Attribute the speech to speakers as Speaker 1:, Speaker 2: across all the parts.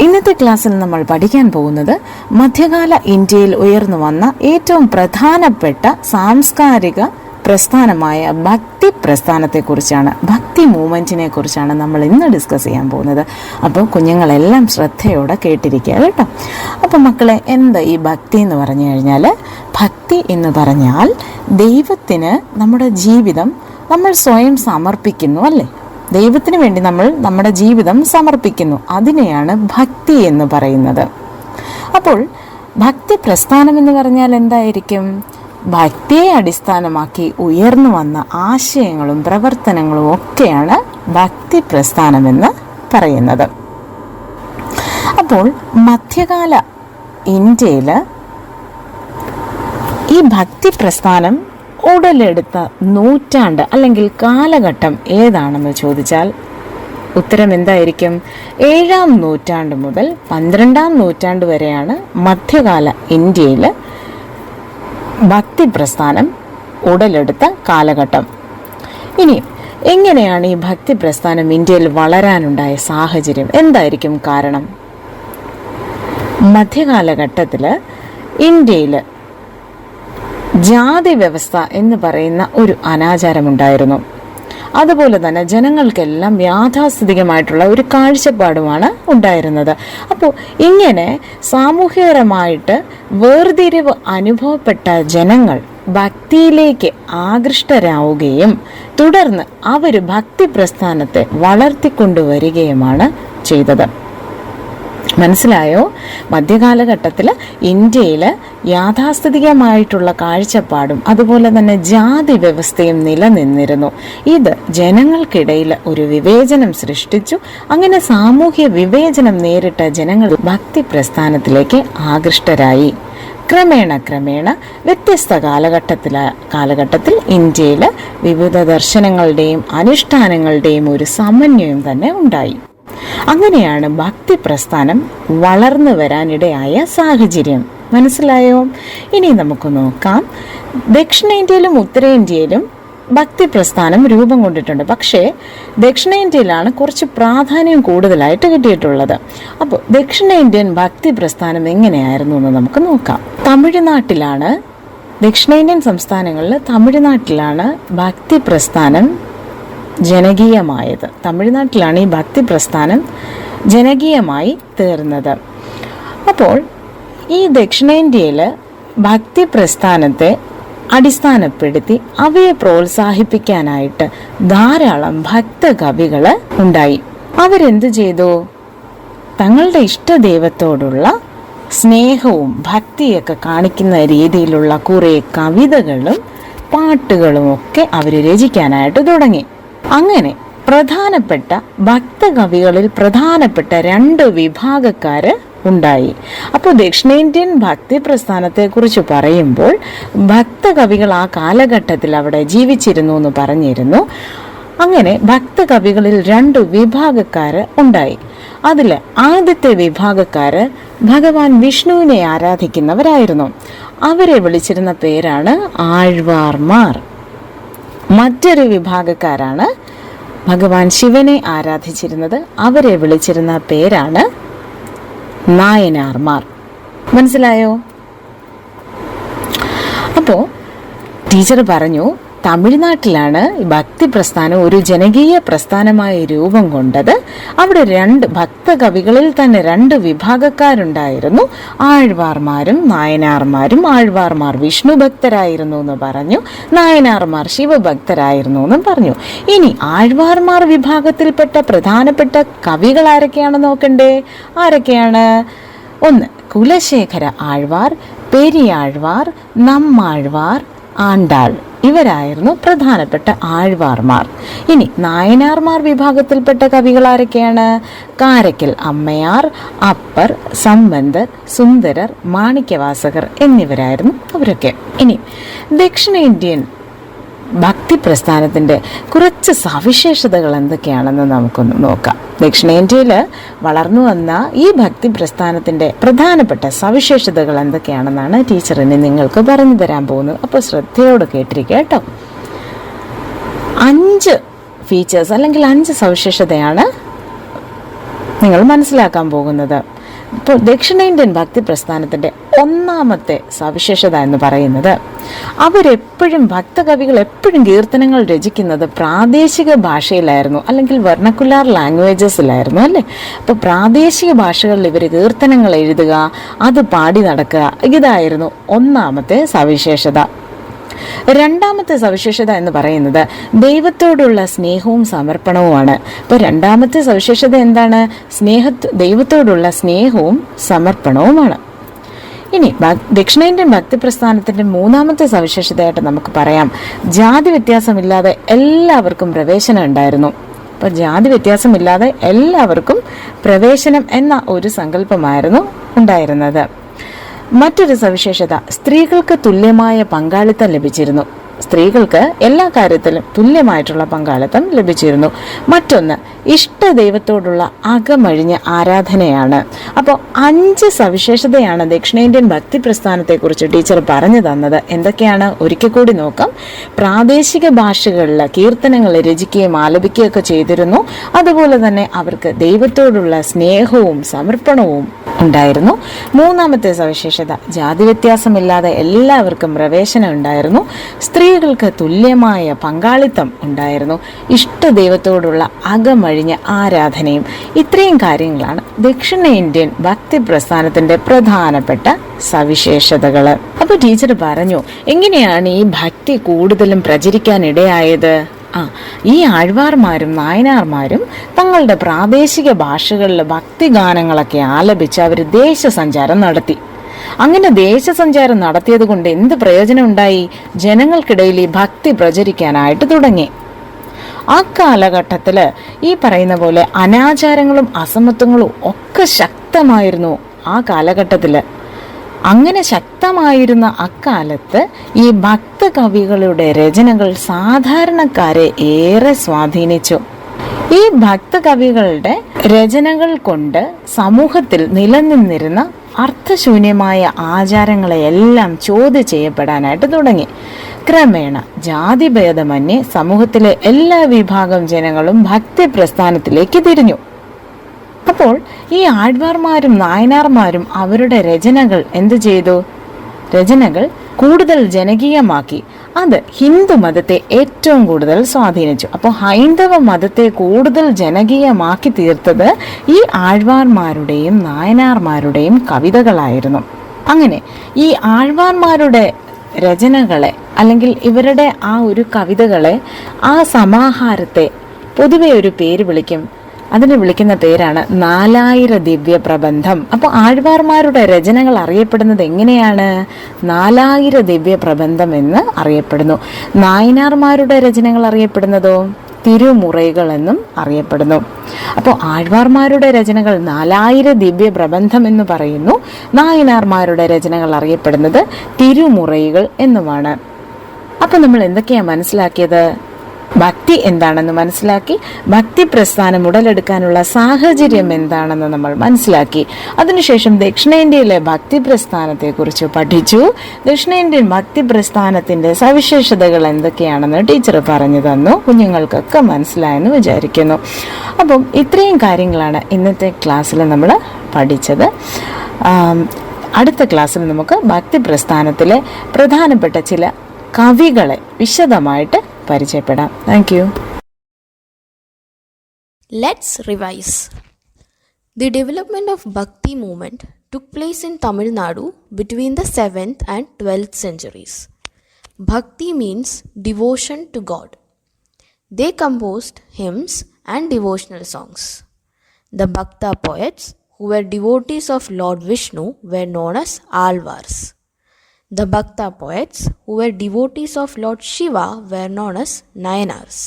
Speaker 1: ഇന്നത്തെ ക്ലാസ്സിൽ നമ്മൾ പഠിക്കാൻ പോകുന്നത് മധ്യകാല ഇന്ത്യയിൽ ഉയർന്നു വന്ന ഏറ്റവും പ്രധാനപ്പെട്ട സാംസ്കാരിക പ്രസ്ഥാനമായ ഭക്തി പ്രസ്ഥാനത്തെക്കുറിച്ചാണ്. ഭക്തി മൂവ്മെൻറ്റിനെ കുറിച്ചാണ് നമ്മൾ ഇന്ന് ഡിസ്കസ് ചെയ്യാൻ പോകുന്നത്. അപ്പോൾ കുഞ്ഞുങ്ങളെല്ലാം ശ്രദ്ധയോടെ കേട്ടിരിക്കുക കേട്ടോ. അപ്പോൾ മക്കളെ, എന്താ ഈ ഭക്തി എന്ന് പറഞ്ഞു കഴിഞ്ഞാൽ, ഭക്തി എന്ന് പറഞ്ഞാൽ ദൈവത്തിന് നമ്മുടെ ജീവിതം നമ്മൾ സ്വയം സമർപ്പിക്കുന്നു, അല്ലേ? ദൈവത്തിന് വേണ്ടി നമ്മൾ നമ്മുടെ ജീവിതം സമർപ്പിക്കുന്നു. അതിനെയാണ് ഭക്തി എന്ന് പറയുന്നത്. അപ്പോൾ ഭക്തി പ്രസ്ഥാനം എന്ന് പറഞ്ഞാൽ എന്തായിരിക്കും? ഭക്തിയെ അടിസ്ഥാനമാക്കി ഉയർന്നു വന്ന ആശയങ്ങളും പ്രവർത്തനങ്ങളും ഒക്കെയാണ് ഭക്തി പ്രസ്ഥാനമെന്ന് പറയുന്നത്. അപ്പോൾ മധ്യകാല ഇന്ത്യയിൽ ഈ ഭക്തി പ്രസ്ഥാനം ഉടലെടുത്ത നൂറ്റാണ്ട് അല്ലെങ്കിൽ കാലഘട്ടം ഏതാണെന്ന് ചോദിച്ചാൽ ഉത്തരം എന്തായിരിക്കും? 7-ാം നൂറ്റാണ്ട് മുതൽ 12-ാം നൂറ്റാണ്ട് വരെയാണ് മധ്യകാല ഇന്ത്യയിൽ ഭക്തി പ്രസ്ഥാനം ഉടലെടുത്ത കാലഘട്ടം. ഇനി എങ്ങനെയാണ് ഈ ഭക്തി പ്രസ്ഥാനം ഇന്ത്യയിൽ വളരാനുണ്ടായ സാഹചര്യം? എന്തായിരിക്കും കാരണം? മധ്യകാലഘട്ടത്തിൽ ഇന്ത്യയിൽ ജാതി വ്യവസ്ഥ എന്ന് പറയുന്ന ഒരു അനാചാരമുണ്ടായിരുന്നു. അതുപോലെ തന്നെ ജനങ്ങൾക്കെല്ലാം യാഥാസ്ഥിതികമായിട്ടുള്ള ഒരു കാഴ്ചപ്പാടുമാണ് ഉണ്ടായിരുന്നത്. അപ്പോൾ ഇങ്ങനെ സാമൂഹികപരമായിട്ട് വേർതിരിവ് അനുഭവപ്പെട്ട ജനങ്ങൾ ഭക്തിയിലേക്ക് ആകൃഷ്ടരാവുകയും തുടർന്ന് അവർ ഭക്തി പ്രസ്ഥാനത്തെ വളർത്തിക്കൊണ്ടുവരികയുമാണ് ചെയ്തത്. മനസ്സിലായോ? മധ്യകാലഘട്ടത്തിൽ ഇന്ത്യയിൽ യാഥാസ്ഥിതികമായിട്ടുള്ള കാഴ്ചപ്പാടും അതുപോലെ തന്നെ ജാതി വ്യവസ്ഥയും നിലനിന്നിരുന്നു. ഇത് ജനങ്ങൾക്കിടയിൽ ഒരു വിവേചനം സൃഷ്ടിച്ചു. അങ്ങനെ സാമൂഹ്യ വിവേചനം നേരിട്ട ജനങ്ങൾ ഭക്തി പ്രസ്ഥാനത്തിലേക്ക് ആകൃഷ്ടരായി. ക്രമേണ വ്യത്യസ്ത കാലഘട്ടത്തിൽ ഇന്ത്യയിൽ വിവിധ ദർശനങ്ങളുടെയും അനുഷ്ഠാനങ്ങളുടെയും ഒരു സമന്വയം തന്നെ ഉണ്ടായി. അങ്ങനെയാണ് ഭക്തി പ്രസ്ഥാനം വളർന്നു വരാനിടയായ സാഹചര്യം. മനസ്സിലായോ? ഇനി നമുക്ക് നോക്കാം. ദക്ഷിണേന്ത്യയിലും ഉത്തരേന്ത്യയിലും ഭക്തി പ്രസ്ഥാനം രൂപം കൊണ്ടിട്ടുണ്ട്. പക്ഷേ ദക്ഷിണേന്ത്യയിലാണ് കുറച്ച് പ്രാധാന്യം കൂടുതലായിട്ട് കിട്ടിയിട്ടുള്ളത്. അപ്പോൾ ദക്ഷിണേന്ത്യൻ ഭക്തി പ്രസ്ഥാനം എങ്ങനെയായിരുന്നു എന്ന് നമുക്ക് നോക്കാം. തമിഴ്നാട്ടിലാണ്, ദക്ഷിണേന്ത്യൻ സംസ്ഥാനങ്ങളിൽ തമിഴ്നാട്ടിലാണ് ഭക്തി പ്രസ്ഥാനം ജനകീയമായത്. തമിഴ്നാട്ടിലാണ് ഈ ഭക്തി പ്രസ്ഥാനം ജനകീയമായി തീർന്നത്. അപ്പോൾ ഈ ദക്ഷിണേന്ത്യയിൽ ഭക്തി പ്രസ്ഥാനത്തെ അടിസ്ഥാനപ്പെടുത്തി അവയെ പ്രോത്സാഹിപ്പിക്കാനായിട്ട് ധാരാളം ഭക്തകവികൾ ഉണ്ടായി. അവരെന്ത് ചെയ്തു? തങ്ങളുടെ ഇഷ്ടദൈവത്തോടുള്ള സ്നേഹവും ഭക്തിയൊക്കെ കാണിക്കുന്ന രീതിയിലുള്ള കുറേ കവിതകളും പാട്ടുകളും ഒക്കെ അവർ രചിക്കാനായിട്ട് തുടങ്ങി. അങ്ങനെ പ്രധാനപ്പെട്ട ഭക്തകവികളിൽ പ്രധാനപ്പെട്ട 2 വിഭാഗക്കാര് ഉണ്ടായി. അപ്പോൾ ദക്ഷിണേന്ത്യൻ ഭക്തി പ്രസ്ഥാനത്തെ കുറിച്ച് പറയുമ്പോൾ ഭക്തകവികൾ ആ കാലഘട്ടത്തിൽ അവിടെ ജീവിച്ചിരുന്നു എന്ന് പറഞ്ഞിരുന്നു. അങ്ങനെ ഭക്തകവികളിൽ 2 വിഭാഗക്കാര് ഉണ്ടായി. അതിൽ ആദ്യത്തെ വിഭാഗക്കാര് ഭഗവാൻ വിഷ്ണുവിനെ ആരാധിക്കുന്നവരായിരുന്നു. അവരെ വിളിച്ചിരുന്ന പേരാണ് ആഴ്വാർമാർ. മറ്റൊരു വിഭാഗക്കാരാണ് ഭഗവാൻ ശിവനെ ആരാധിച്ചിരുന്നത്. അവരെ വിളിച്ചിരുന്ന പേരാണ് നായനാർമാർ. മനസ്സിലായോ? അപ്പോൾ ടീച്ചർ പറഞ്ഞു, തമിഴ്നാട്ടിലാണ് ഭക്തി പ്രസ്ഥാനം ഒരു ജനകീയ പ്രസ്ഥാനമായി രൂപം കൊണ്ടത്. അവിടെ 2 ഭക്തകവികളിൽ തന്നെ 2 വിഭാഗക്കാരുണ്ടായിരുന്നു, ആഴ്വാർമാരും നായനാർമാരും. ആഴ്വാർമാർ വിഷ്ണു ഭക്തരായിരുന്നു എന്ന് പറഞ്ഞു, നായനാർമാർ ശിവഭക്തരായിരുന്നു എന്നും പറഞ്ഞു. ഇനി ആഴ്വാർമാർ വിഭാഗത്തിൽപ്പെട്ട പ്രധാനപ്പെട്ട കവികൾ ആരൊക്കെയാണെന്ന് നോക്കണ്ടേ? ആരൊക്കെയാണ്? 1 കുലശേഖര ആഴ്വാർ, പെരിയാഴ്വാർ, നമ്മാഴ്വാർ, ആണ്ടാൾ. ഇവരായിരുന്നു പ്രധാനപ്പെട്ട ആഴ്വാർമാർ. ഇനി നായനാർമാർ വിഭാഗത്തിൽപ്പെട്ട കവികൾ ആരൊക്കെയാണ്? കാരയ്ക്കൽ അമ്മയാർ, അപ്പർ, സമ്പന്തർ, സുന്ദരർ, മാണിക്യവാസകർ എന്നിവരായിരുന്നു അവരൊക്കെ. ഇനി ദക്ഷിണേന്ത്യൻ ഭക്തി പ്രസ്ഥാനത്തിൻ്റെ കുറച്ച് സവിശേഷതകൾ എന്തൊക്കെയാണെന്ന് നമുക്കൊന്ന് നോക്കാം. ദക്ഷിണേന്ത്യയിൽ വളർന്നു വന്ന ഈ ഭക്തി പ്രസ്ഥാനത്തിൻ്റെ പ്രധാനപ്പെട്ട സവിശേഷതകൾ എന്തൊക്കെയാണെന്നാണ് ടീച്ചറിന് നിങ്ങൾക്ക് പറഞ്ഞു തരാൻ പോകുന്നത്. അപ്പോൾ ശ്രദ്ധയോടെ കേട്ടിരിക്കുക കേട്ടോ. 5 ഫീച്ചേഴ്സ് അല്ലെങ്കിൽ 5 സവിശേഷതയാണ് നിങ്ങൾ മനസ്സിലാക്കാൻ പോകുന്നത്. ഇപ്പോൾ ദക്ഷിണേന്ത്യൻ ഭക്തി പ്രസ്ഥാനത്തിൻ്റെ ഒന്നാമത്തെ സവിശേഷത എന്ന് പറയുന്നത്, അവരെപ്പോഴും ഭക്തകവികൾ എപ്പോഴും കീർത്തനങ്ങൾ രചിക്കുന്നത് പ്രാദേശിക ഭാഷയിലായിരുന്നു, അല്ലെങ്കിൽ വെർണക്കുലാർ ലാംഗ്വേജസിലായിരുന്നു അല്ലേ. അപ്പോൾ പ്രാദേശിക ഭാഷകളിൽ ഇവർ കീർത്തനങ്ങൾ എഴുതുക, അത് പാടി നടക്കുക, ഇതായിരുന്നു ഒന്നാമത്തെ സവിശേഷത. രണ്ടാമത്തെ സവിശേഷത എന്ന് പറയുന്നത് ദൈവത്തോടുള്ള സ്നേഹവും സമർപ്പണവുമാണ്. അപ്പോൾ രണ്ടാമത്തെ സവിശേഷത എന്താണ്? ദൈവത്തോടുള്ള സ്നേഹവും സമർപ്പണവുമാണ്. ഇനി ദക്ഷിണേന്ത്യൻ ഭക്തി പ്രസ്ഥാനത്തിന്റെ മൂന്നാമത്തെ സവിശേഷതയായിട്ട് നമുക്ക് പറയാം, ജാതി വ്യത്യാസമില്ലാതെ എല്ലാവർക്കും പ്രവേശനം ഉണ്ടായിരുന്നു. അപ്പോൾ ജാതി വ്യത്യാസമില്ലാതെ എല്ലാവർക്കും പ്രവേശനം എന്ന ഒരു സങ്കല്പമായിരുന്നു ഉണ്ടായിരുന്നത്. മറ്റൊരു സവിശേഷത, സ്ത്രീകൾക്ക് തുല്യമായ പങ്കാളിത്തം ലഭിച്ചിരുന്നു. സ്ത്രീകൾക്ക് എല്ലാ കാര്യത്തിലും തുല്യമായിട്ടുള്ള പങ്കാളിത്തം ലഭിച്ചിരുന്നു. മറ്റൊന്ന്, ഇഷ്ടദൈവത്തോടുള്ള അകമഴിഞ്ഞ ആരാധനയാണ്. അപ്പോൾ 5 സവിശേഷതയാണ് ദക്ഷിണേന്ത്യൻ ഭക്തി പ്രസ്ഥാനത്തെക്കുറിച്ച് ടീച്ചർ പറഞ്ഞു തന്നത്. എന്തൊക്കെയാണ്? ഒരിക്കൽ കൂടി നോക്കാം. പ്രാദേശിക ഭാഷകളിൽ കീർത്തനങ്ങൾ രചിക്കുകയും ആലപിക്കുകയൊക്കെ ചെയ്തിരുന്നു. അതുപോലെ തന്നെ അവർക്ക് ദൈവത്തോടുള്ള സ്നേഹവും സമർപ്പണവും ഉണ്ടായിരുന്നു. മൂന്നാമത്തെ സവിശേഷത, ജാതി വ്യത്യാസമില്ലാതെ എല്ലാവർക്കും പ്രവേശനം ഉണ്ടായിരുന്നു. സ്ത്രീകൾക്ക് തുല്യമായ പങ്കാളിത്തം ഉണ്ടായിരുന്നു. ഇഷ്ടദൈവത്തോടുള്ള അകമഴിഞ്ഞ ആരാധനയും. ഇത്രയും കാര്യങ്ങളാണ് ദക്ഷിണേന്ത്യൻ ഭക്തി പ്രസ്ഥാനത്തിന്റെ പ്രധാനപ്പെട്ട സവിശേഷതകൾ. അപ്പോൾ ടീച്ചർ പറഞ്ഞു, എങ്ങനെയാണ് ഈ ഭക്തി കൂടുതലും പ്രചരിക്കാനിടയായത്? ഈ ആഴ്വാർമാരും നായനാർമാരും തങ്ങളുടെ പ്രാദേശിക ഭാഷകളിൽ ഭക്തിഗാനങ്ങളൊക്കെ ആലപിച്ച് അവർ ദേശസഞ്ചാരം നടത്തി. അങ്ങനെ ദേശസഞ്ചാരം നടത്തിയത് കൊണ്ട് എന്ത് പ്രയോജനം ഉണ്ടായി? ജനങ്ങൾക്കിടയിൽ ഈ ഭക്തി പ്രചരിക്കാനായിട്ട് തുടങ്ങി. ആ കാലഘട്ടത്തില് ഈ പറയുന്ന പോലെ അനാചാരങ്ങളും അസമത്വങ്ങളും ഒക്കെ ശക്തമായിരുന്നു ആ കാലഘട്ടത്തില്. അങ്ങനെ ശക്തമായിരുന്ന അക്കാലത്ത് ഈ ഭക്തകവികളുടെ രചനകൾ സാധാരണക്കാരെ ഏറെ സ്വാധീനിച്ചു. ഈ ഭക്തകവികളുടെ രചനകൾ കൊണ്ട് സമൂഹത്തിൽ നിലനിന്നിരുന്ന അർത്ഥശൂന്യമായ ആചാരങ്ങളെയെല്ലാം ചോദ്യം ചെയ്യപ്പെടാനായിട്ട് തുടങ്ങി. ക്രമേണ ജാതിഭേദമന്യേ സമൂഹത്തിലെ എല്ലാ വിഭാഗം ജനങ്ങളും ഭക്തി പ്രസ്ഥാനത്തിലേക്ക് തിരിഞ്ഞു. അപ്പോൾ ഈ ആഴ്വാർമാരും നായനാർമാരും അവരുടെ രചനകൾ എന്തു ചെയ്തു? രചനകൾ കൂടുതൽ ജനകീയമാക്കി. അത് ഹിന്ദു മതത്തെ ഏറ്റവും കൂടുതൽ സ്വാധീനിച്ചു. അപ്പോൾ ഹൈന്ദവ മതത്തെ കൂടുതൽ ജനകീയമാക്കി തീർത്തത് ഈ ആഴ്വാർമാരുടെയും നായനാർമാരുടെയും കവിതകളായിരുന്നു. അങ്ങനെ ഈ ആഴ്വാർമാരുടെ രചനകളെ, അല്ലെങ്കിൽ ഇവരുടെ ആ ഒരു കവിതകളെ, ആ സമാഹാരത്തെ പൊതുവെ ഒരു പേര് വിളിക്കും. അതിനെ വിളിക്കുന്ന പേരാണ് 4000 ദിവ്യ പ്രബന്ധം. അപ്പോൾ ആഴ്വാർമാരുടെ രചനകൾ അറിയപ്പെടുന്നത് എങ്ങനെയാണ്? 4000 ദിവ്യ പ്രബന്ധം എന്ന് അറിയപ്പെടുന്നു. നായനാർമാരുടെ രചനകൾ അറിയപ്പെടുന്നതോ തിരുമുറൈകൾ എന്നും അറിയപ്പെടുന്നു. അപ്പോൾ ആഴ്വാർമാരുടെ രചനകൾ 4000 ദിവ്യ പ്രബന്ധം എന്ന് പറയുന്നു. നായനാർമാരുടെ രചനകൾ അറിയപ്പെടുന്നത് തിരുമുറൈകൾ എന്നുമാണ്. അപ്പൊ നമ്മൾ എന്തൊക്കെയാ മനസ്സിലാക്കിയത്? ഭക്തി എന്താണെന്ന് മനസ്സിലാക്കി, ഭക്തി പ്രസ്ഥാനം ഉടലെടുക്കാനുള്ള സാഹചര്യം എന്താണെന്ന് നമ്മൾ മനസ്സിലാക്കി. അതിനുശേഷം ദക്ഷിണേന്ത്യയിലെ ഭക്തി പ്രസ്ഥാനത്തെ കുറിച്ച് പഠിച്ചു. ദക്ഷിണേന്ത്യൻ ഭക്തി പ്രസ്ഥാനത്തിന്റെ സവിശേഷതകൾ എന്തൊക്കെയാണെന്ന് ടീച്ചർ പറഞ്ഞു തന്നു. കുഞ്ഞുങ്ങൾക്കൊക്കെ മനസ്സിലായെന്ന് വിചാരിക്കുന്നു. അപ്പം ഇത്രയും കാര്യങ്ങളാണ് ഇന്നത്തെ ക്ലാസ്സിൽ നമ്മൾ പഠിച്ചത്. അടുത്ത ക്ലാസ്സിൽ നമുക്ക് ഭക്തി പ്രസ്ഥാനത്തിലെ പ്രധാനപ്പെട്ട ചില കവികളെ വിശദമായിട്ട് പരിചയപ്പെടാം. Thank you.
Speaker 2: Let's revise. The development of Bhakti movement took place in Tamil Nadu between the 7th and 12th centuries. Bhakti means devotion to God. They composed hymns and devotional songs. The Bhakta poets, who were devotees of Lord Vishnu, were known as Alvars. The Bhakta poets, who were devotees of Lord Shiva, were known as Nayanars.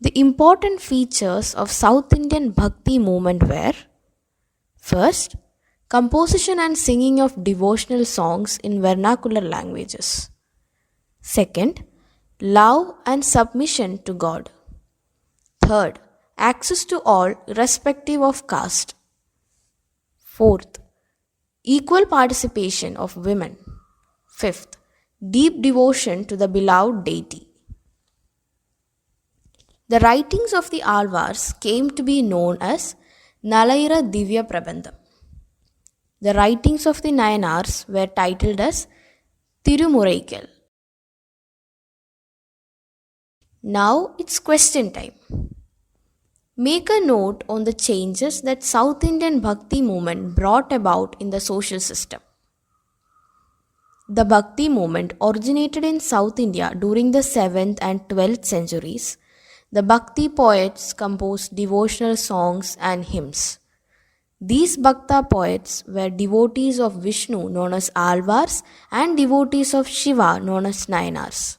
Speaker 2: The important features of South Indian Bhakti movement were: first, composition and singing of devotional songs in vernacular languages. Second, love and submission to God. Third, access to all irrespective of caste. Fourth, equal participation of women. Fifth, deep devotion to the beloved deity. The writings of the Alvars came to be known as Nalayira Divya Prabandham. The writings of the Nayanars were titled as Tirumuraikkal. Now it's question time. Make a note on the changes that South Indian Bhakti movement brought about in the social system. The Bhakti movement originated in South India during the 7th and 12th centuries. The Bhakti poets composed devotional songs and hymns. These Bhakta poets were devotees of Vishnu known as Alvars and devotees of Shiva known as Nayanars.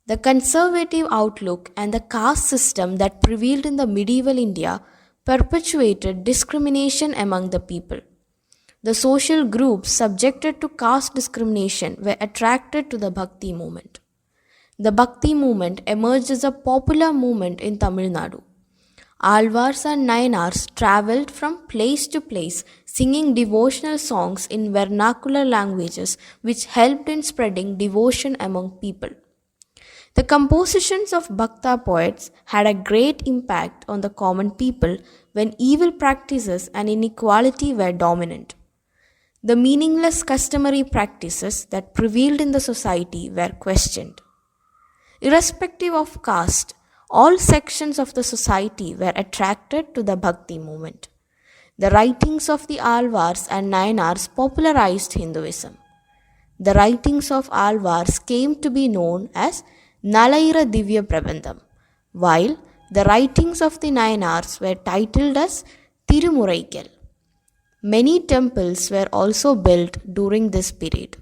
Speaker 2: The conservative outlook and the caste system that prevailed in the medieval India perpetuated discrimination among the people. The social groups subjected to caste discrimination were attracted to the Bhakti movement. The Bhakti movement emerged as a popular movement in Tamil Nadu. Alvars and Nayanars travelled from place to place singing devotional songs in vernacular languages which helped in spreading devotion among people. The compositions of Bhakta poets had a great impact on the common people when evil practices and inequality were dominant. The meaningless customary practices that prevailed in the society were questioned. Irrespective of caste, all sections of the society were attracted to the Bhakti movement. The writings of the Alvars and Nayanars popularized Hinduism. The writings of Alvars came to be known as Nalayira Divya Prabandham, while the writings of the Nayanars were titled as Tirumuraikkal. Many temples were also built during this period.